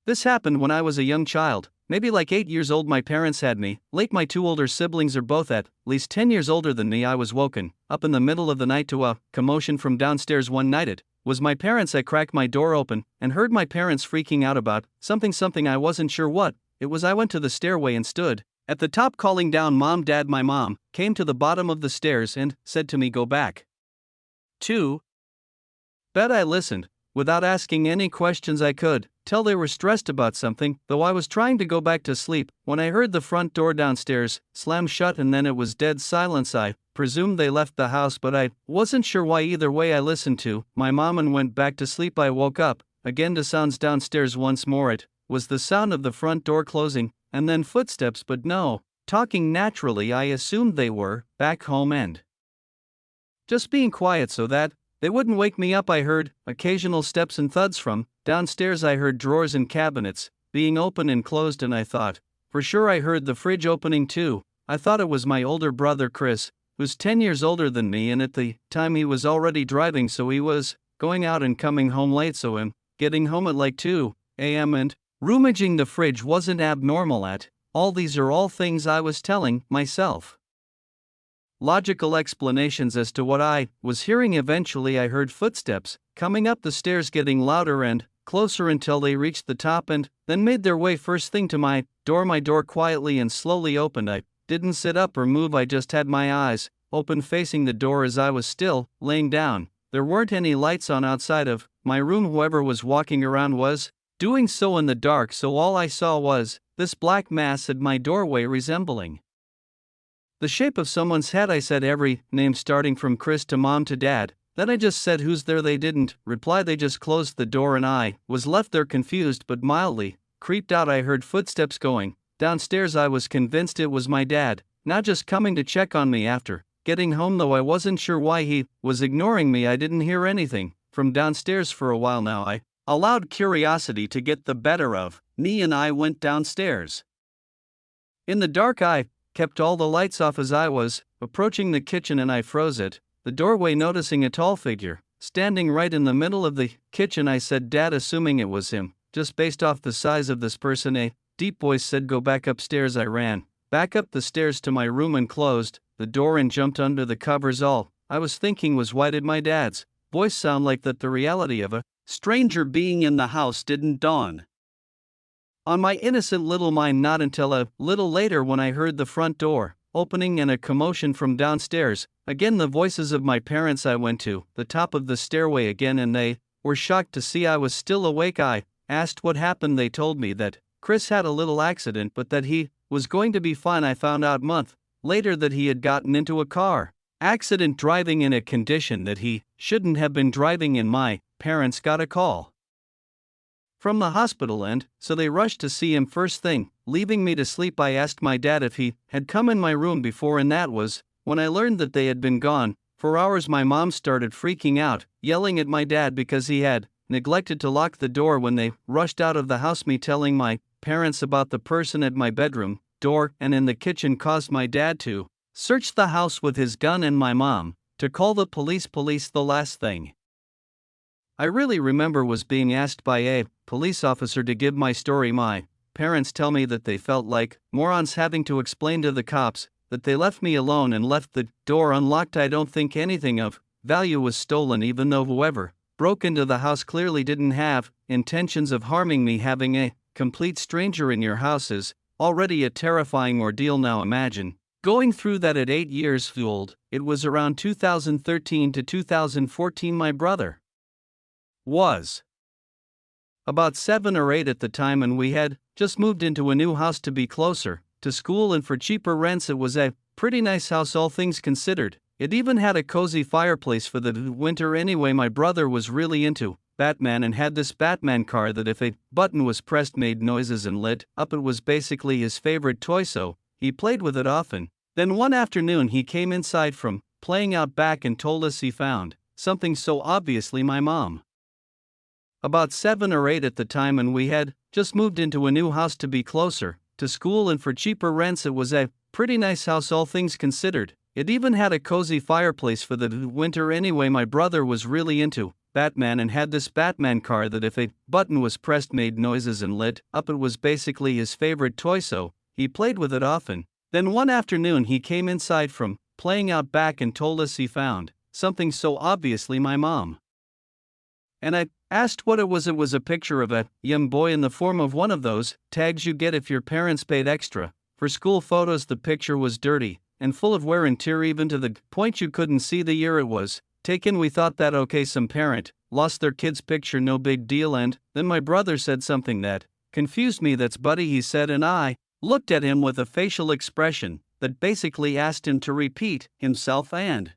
This happened when I was a young child, maybe like 8 years old. My parents had me, late my two older siblings are both at least 10 years older than me. I was woken up in the middle of the night to a commotion from downstairs. One night it was my parents. I cracked my door open and heard my parents freaking out about something I wasn't sure what it was. I went to the stairway and stood at the top calling down, "Mom, Dad." My mom came to the bottom of the stairs and said to me, "Go back to bed." I listened without asking any questions. I could tell they were stressed about something, though I was trying to go back to sleep, when I heard the front door downstairs slam shut and then it was dead silence. I presumed they left the house, but I wasn't sure why. Either way, I listened to my mom and went back to sleep. I woke up again to sounds downstairs once more. It was the sound of the front door closing, and then footsteps, but no talking. Naturally, I assumed they were back home and just being quiet so that they wouldn't wake me up. I heard occasional steps and thuds from downstairs. I heard drawers and cabinets being opened and closed, and I thought for sure I heard the fridge opening too. I thought it was my older brother Chris, who's 10 years older than me, and at the time he was already driving, so he was going out and coming home late, so him getting home at like 2 a.m. and rummaging the fridge wasn't abnormal at all. These are all things I was telling myself logical explanations as to what I was hearing. Eventually I heard footsteps coming up the stairs, getting louder and closer until they reached the top and then made their way first thing to my door. My door quietly and slowly opened. I didn't sit up or move. I just had my eyes open facing the door as I was still laying down. There weren't any lights on outside of my room. Whoever was walking around was doing so in the dark, so all I saw was this black mass at my doorway resembling the shape of someone's head. I said every name starting from Chris to Mom to Dad. Then I just said, "Who's there?" They didn't reply. They just closed the door and I was left there confused but mildly creeped out. I heard footsteps going downstairs. I was convinced it was my dad, not just coming to check on me after getting home, though I wasn't sure why he was ignoring me. I didn't hear anything from downstairs for a while now. I allowed curiosity to get the better of me and I went downstairs. In the dark I kept all the lights off as I was approaching the kitchen, and I froze at the doorway, noticing a tall figure standing right in the middle of the kitchen. I said, "Dad," assuming it was him, just based off the size of this person. A deep voice said, "Go back upstairs." I ran back up the stairs to my room and closed the door and jumped under the covers. All I was thinking was, why did my dad's voice sound like that? The reality of a stranger being in the house didn't dawn on my innocent little mind, not until a little later when I heard the front door opening and a commotion from downstairs. Again the voices of my parents. I went to the top of the stairway again and they were shocked to see I was still awake. I asked what happened. They told me that Chris had a little accident but that he was going to be fine. I found out month later that he had gotten into a car accident driving in a condition that he shouldn't have been driving in. My parents got a call from the hospital, and so they rushed to see him first thing, leaving me to sleep. I asked my dad if he had come in my room before, and that was when I learned that they had been gone for hours. My mom started freaking out, yelling at my dad because he had neglected to lock the door when they rushed out of the house. Me telling my parents about the person at my bedroom door and in the kitchen caused my dad to search the house with his gun and my mom to call the police. The last thing I really remember was being asked by a police officer to give my story. My parents tell me that they felt like morons having to explain to the cops that they left me alone and left the door unlocked. I don't think anything of value was stolen, even though whoever broke into the house clearly didn't have intentions of harming me. Having a complete stranger in your house is already a terrifying ordeal. Now imagine going through that at 8 years old. It was around 2013 to 2014. My brother was about 7 or 8 at the time, and we had just moved into a new house to be closer to school and for cheaper rents. It was a pretty nice house, all things considered. It even had a cozy fireplace for the winter. Anyway, my brother was really into Batman and had this Batman car that if a button was pressed made noises and lit up. It was basically his favorite toy, so he played with it often. Then one afternoon he came inside from playing out back and told us he found something, so obviously my mom about 7 or 8 at the time, and we had just moved into a new house to be closer to school and for cheaper rents. It was a pretty nice house, all things considered. It even had a cozy fireplace for the winter. Anyway, my brother was really into Batman and had this Batman car that if a button was pressed made noises and lit up. It was basically his favorite toy, so he played with it often. Then one afternoon he came inside from playing out back and told us he found something so obviously my mom. And I asked what it was. It was a picture of a young boy in the form of one of those tags you get if your parents paid extra for school photos. The picture was dirty and full of wear and tear, even to the point you couldn't see the year it was taken. We thought that okay, some parent lost their kid's picture, no big deal. And then my brother said something that confused me. That's Buddy, he said, and I looked at him with a facial expression that basically asked him to repeat himself, and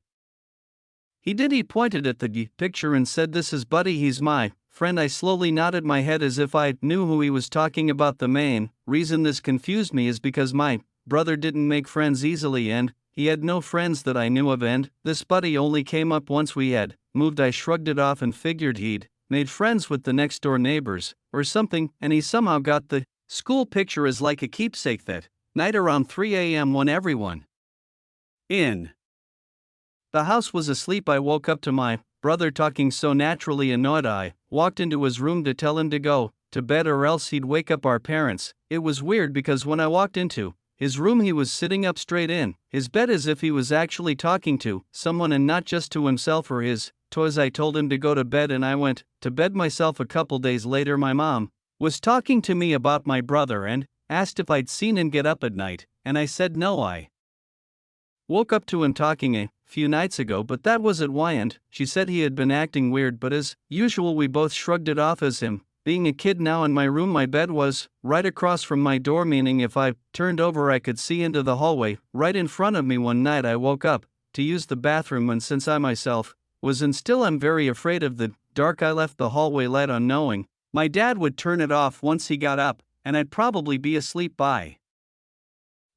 he did. He pointed at the picture and said, "This is Buddy, he's my friend." I slowly nodded my head as if I knew who he was talking about. The main reason this confused me is because my brother didn't make friends easily, and he had no friends that I knew of, and this Buddy only came up once we had moved. I shrugged it off and figured he'd made friends with the next door neighbors or something, and he somehow got the school picture as like a keepsake. That night around 3 a.m. when everyone in the house was asleep, I woke up to my brother talking so naturally. Annoyed, I walked into his room to tell him to go to bed or else he'd wake up our parents. It was weird because when I walked into his room he was sitting up straight in his bed as if he was actually talking to someone and not just to himself or his toys. I told him to go to bed and I went to bed myself. A couple days later my mom was talking to me about my brother and asked if I'd seen him get up at night, and I said no, I woke up to him talking a few nights ago, but that wasn't why, and she said he had been acting weird, but as usual we both shrugged it off as him being a kid. Now in my room my bed was right across from my door, meaning if I turned over I could see into the hallway right in front of me. One night I woke up to use the bathroom, and since I myself was and still am very afraid of the dark, I left the hallway light on knowing my dad would turn it off once he got up and I'd probably be asleep by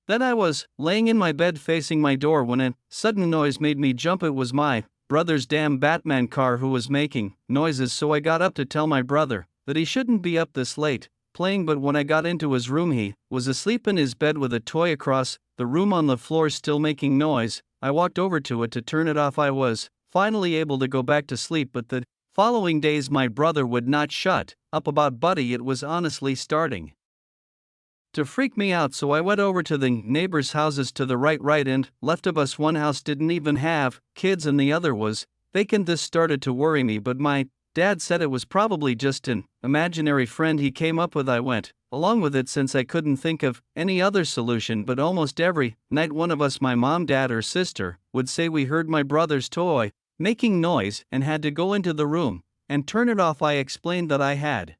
then. I was laying in my bed facing my door when a sudden noise made me jump. It was my brother's damn Batman car who was making noises, so I got up to tell my brother that he shouldn't be up this late playing, but when I got into his room he was asleep in his bed with a toy across the room on the floor still making noise. I walked over to it to turn it off. I was finally able to go back to sleep, but the following days my brother would not shut up about Buddy. It was honestly starting to freak me out, so I went over to the neighbors' houses to the right and left of us. One house didn't even have kids and the other was vacant. This started to worry me, but my dad said it was probably just an imaginary friend he came up with. I went along with it since I couldn't think of any other solution, but almost every night one of us, my mom, dad, or sister, would say we heard my brother's toy making noise and had to go into the room and turn it off. I explained that I had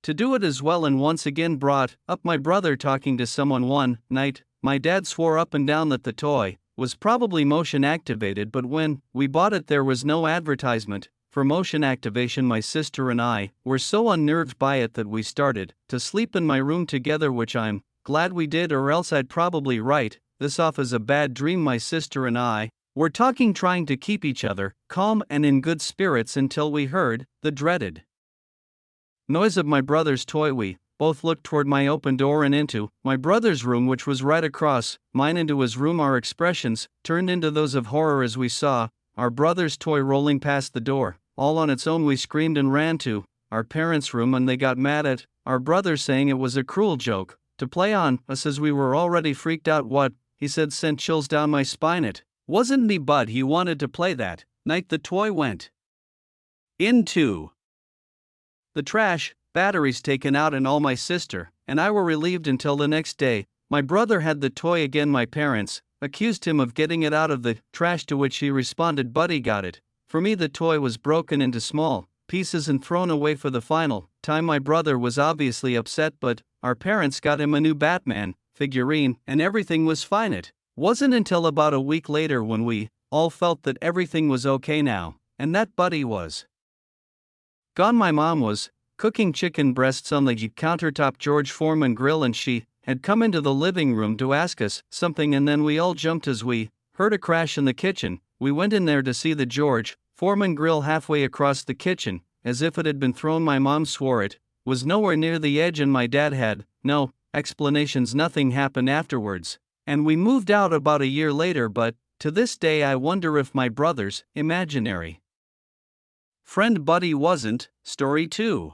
to do it as well and once again brought up my brother talking to someone. One night, my dad swore up and down that the toy was probably motion activated, but when we bought it there was no advertisement for motion activation. My sister and I were so unnerved by it that we started to sleep in my room together, which I'm glad we did, or else I'd probably write this off as a bad dream. My sister and I were talking, trying to keep each other calm and in good spirits until we heard the dreaded noise of my brother's toy. We both looked toward my open door and into my brother's room, which was right across mine, into his room. Our expressions turned into those of horror as we saw our brother's toy rolling past the door, all on its own. We screamed and ran to our parents' room, and they got mad at our brother, saying it was a cruel joke to play on us as we were already freaked out. What he said sent chills down my spine. It wasn't me, but he wanted to play that night. The toy went into the trash, batteries taken out, and all. My sister and I were relieved until the next day. My brother had the toy again. My parents accused him of getting it out of the trash, to which he responded, "Buddy got it for me." The toy was broken into small pieces and thrown away for the final time. My brother was obviously upset, but our parents got him a new Batman figurine and everything was fine. It wasn't until about a week later when we all felt that everything was okay now, and that Buddy was gone. My mom was cooking chicken breasts on the countertop George Foreman grill, and she had come into the living room to ask us something, and then we all jumped as we heard a crash in the kitchen. We went in there to see the George Foreman grill halfway across the kitchen, as if it had been thrown. My mom swore it was nowhere near the edge, and my dad had no explanations. Nothing happened afterwards, and we moved out about a year later, but to this day I wonder if my brother's imaginary Friend buddy wasn't, story 2.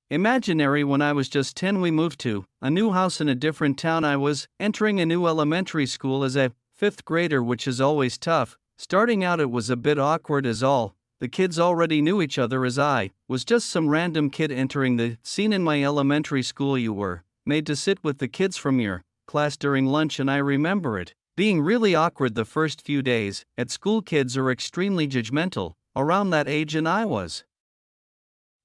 Imaginary. When I was just 10, we moved to a new house in a different town. I was entering a new elementary school as a 5th grader, which is always tough. Starting out, it was a bit awkward as all the kids already knew each other, as I was just some random kid entering the scene. In my elementary school, you were made to sit with the kids from your class during lunch, and I remember it being really awkward the first few days at school. Kids are extremely judgmental around that age, and I was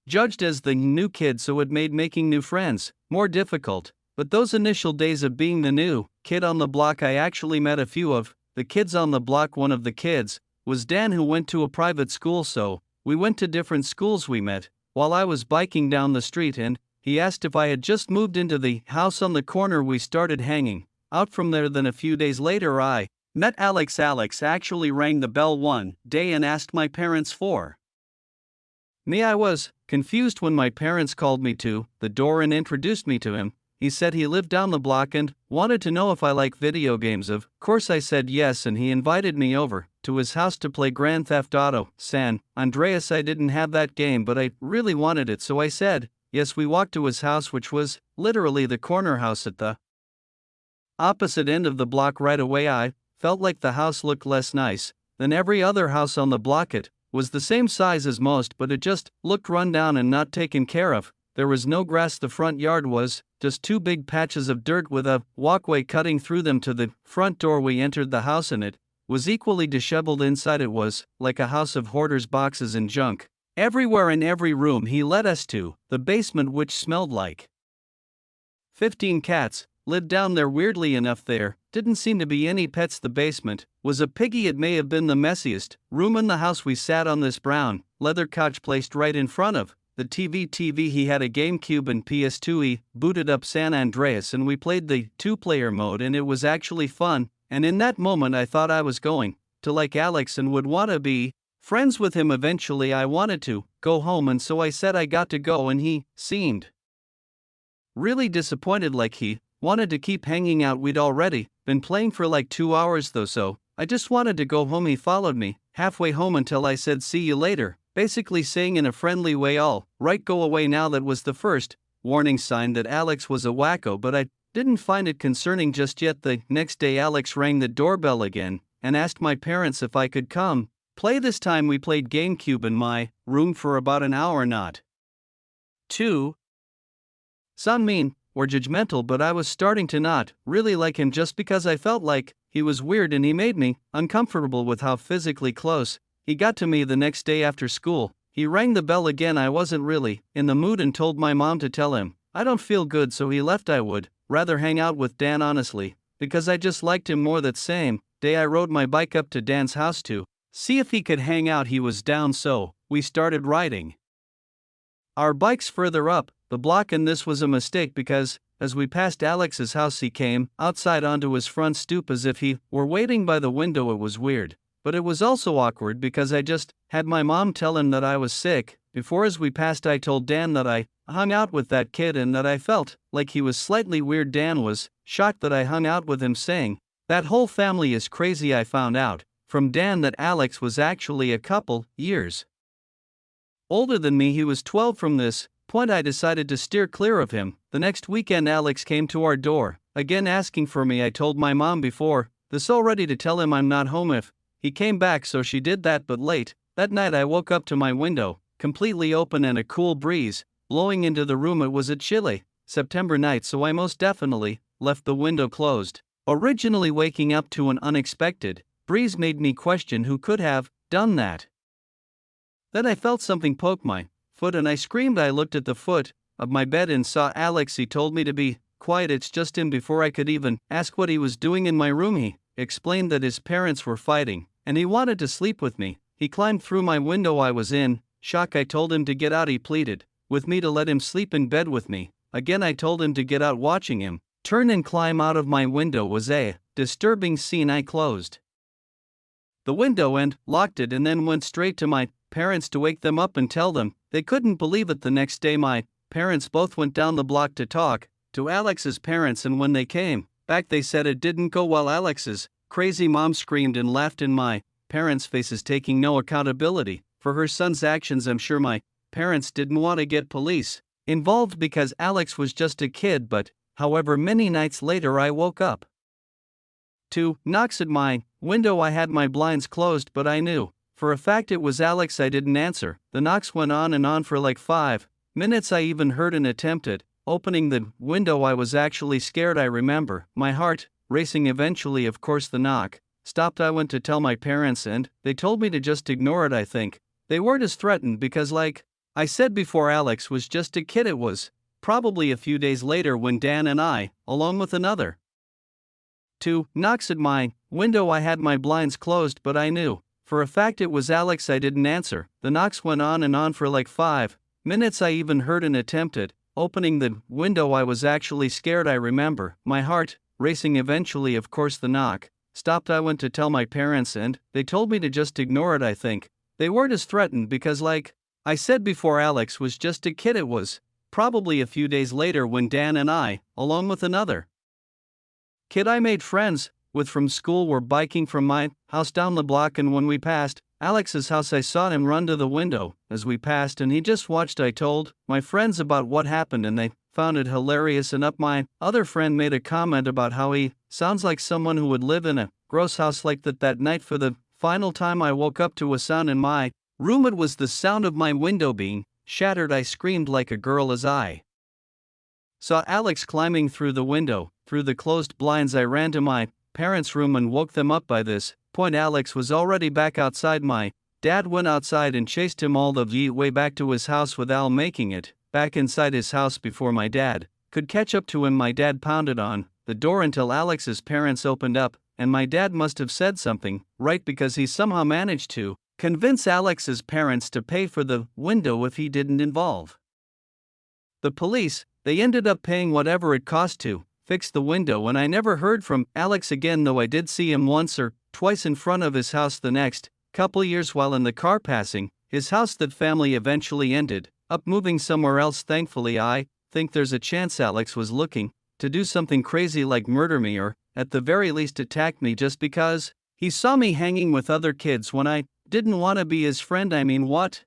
judged as the new kid, so it made making new friends more difficult. But those initial days of being the new kid on the block, I actually met a few of the kids on the block. One of the kids was Dan, who went to a private school, so we went to different schools. We met while I was biking down the street, and he asked if I had just moved into the house on the corner. We started hanging out from there. Then a few days later, I met Alex. Alex actually rang the bell one day and asked my parents for me. I was confused when my parents called me to the door and introduced me to him. He said he lived down the block and wanted to know if I like video games. Of course I said yes, and he invited me over to his house to play Grand Theft Auto San Andreas. I didn't have that game, but I really wanted it, so I said yes. We walked to his house, which was literally the corner house at the opposite end of the block. Right away I felt like the house looked less nice than every other house on the block. It was the same size as most, but it just looked run down and not taken care of. There was no grass. The front yard was just 2 big patches of dirt with a walkway cutting through them to the front door. We entered the house and it was equally disheveled inside. It was like a house of hoarders, boxes and junk everywhere in every room. He led us to the basement, which smelled like 15 cats lived down there. Weirdly enough, there didn't seem to be any pets. The basement was a piggy. It may have been the messiest room in the house. We sat on this brown leather couch placed right in front of the TV. He had a GameCube and PS2. He booted up San Andreas and we played the 2-player mode, and it was actually fun. And in that moment I thought I was going to like Alex and would want to be friends with him eventually. I wanted to go home, and so I said I got to go, and he seemed really disappointed, like he wanted to keep hanging out. We'd already been playing for like 2 hours though, so I just wanted to go home. He followed me halfway home until I said see you later, basically saying in a friendly way, all right, go away now. That was the first warning sign that Alex was a wacko, but I didn't find it concerning just yet. The next day Alex rang the doorbell again and asked my parents if I could come play. This time we played GameCube in my room for about an hour. Not to sound mean or judgmental, but I was starting to not really like him just because I felt like he was weird, and he made me uncomfortable with how physically close he got to me. The next day after school, he rang the bell again. I wasn't really in the mood and told my mom to tell him I don't feel good, so he left. I would rather hang out with Dan, honestly, because I just liked him more. That same day I rode my bike up to Dan's house to see if he could hang out. He was down, so we started riding our bikes further up the block, and this was a mistake because as we passed Alex's house, he came outside onto his front stoop as if he were waiting by the window. It was weird, but it was also awkward because I just had my mom tell him that I was sick before. As we passed, I told Dan that I hung out with that kid and that I felt like he was slightly weird. Dan was shocked that I hung out with him, saying that whole family is crazy. I found out from Dan that Alex was actually a couple years older than me. He was 12. From this point I decided to steer clear of him. The next weekend Alex came to our door again asking for me. I told my mom before this already to tell him I'm not home if he came back, so she did that. But late that night I woke up to my window completely open and a cool breeze blowing into the room. It was a chilly September night, so I most definitely left the window closed. Originally, waking up to an unexpected breeze made me question who could have done that. Then I felt something poke my foot and I screamed. I looked at the foot of my bed and saw Alex. He told me to be quiet, it's just him. Before I could even ask what he was doing in my room, he explained that his parents were fighting and he wanted to sleep with me. He climbed through my window. I was in shock. I told him to get out. He pleaded with me to let him sleep in bed with me. Again I told him to get out. Watching him turn and climb out of my window was a disturbing scene. I closed the window and locked it, and then went straight to my parents to wake them up and tell them. They couldn't believe it. The next day my parents both went down the block to talk to Alex's parents, and when they came back they said it didn't go well. Alex's crazy mom screamed and laughed in my parents' faces, taking no accountability For her son's actions, I'm sure my parents didn't want to get police involved because Alex was just a kid, but, however many nights later I woke up. 2. Knocks at my window. I had my blinds closed, but I knew for a fact it was Alex. I didn't answer. The knocks went on and on for like 5 minutes. I even heard an attempt at opening the window. I was actually scared. I remember my heart racing. Eventually, of course, the knock stopped. I went to tell my parents and they told me to just ignore it. I think they weren't as threatened because, like I said before, Alex was just a kid. It was probably a few days later when Dan and I, along with another 2 knocks at my window. I had my blinds closed, but I knew for a fact it was Alex. I didn't answer. The knocks went on and on for like 5 minutes. I even heard an attempt at opening the window. I was actually scared. I remember my heart racing. Eventually, of course, the knock stopped. I went to tell my parents and they told me to just ignore it. I think they weren't as threatened because, like I said before, Alex was just a kid. It was probably a few days later when Dan and I, along with another kid I made friends with from school, were biking from my house down the block, and when we passed Alex's house I saw him run to the window as we passed and he just watched. I told my friends about what happened and they found it hilarious, and my other friend made a comment about how he sounds like someone who would live in a gross house like that. That night, for the final time, I woke up to a sound in my room. It was the sound of my window being shattered. I screamed like a girl as I saw Alex climbing through the window. Through the closed blinds, I ran to my parents' room and woke them up. By this point, Alex was already back outside. My dad went outside and chased him all the way back to his house without making it back inside his house before my dad could catch up to him. My dad pounded on the door until Alex's parents opened up, and my dad must have said something, right, because he somehow managed to convince Alex's parents to pay for the window if he didn't involve the police. They ended up paying whatever it cost to fix the window, and I never heard from Alex again, though I did see him once or twice in front of his house the next couple years while in the car passing his house. That family eventually ended up moving somewhere else. Thankfully, I think there's a chance Alex was looking to do something crazy like murder me, or at the very least attack me, just because he saw me hanging with other kids when I didn't want to be his friend. I mean, what?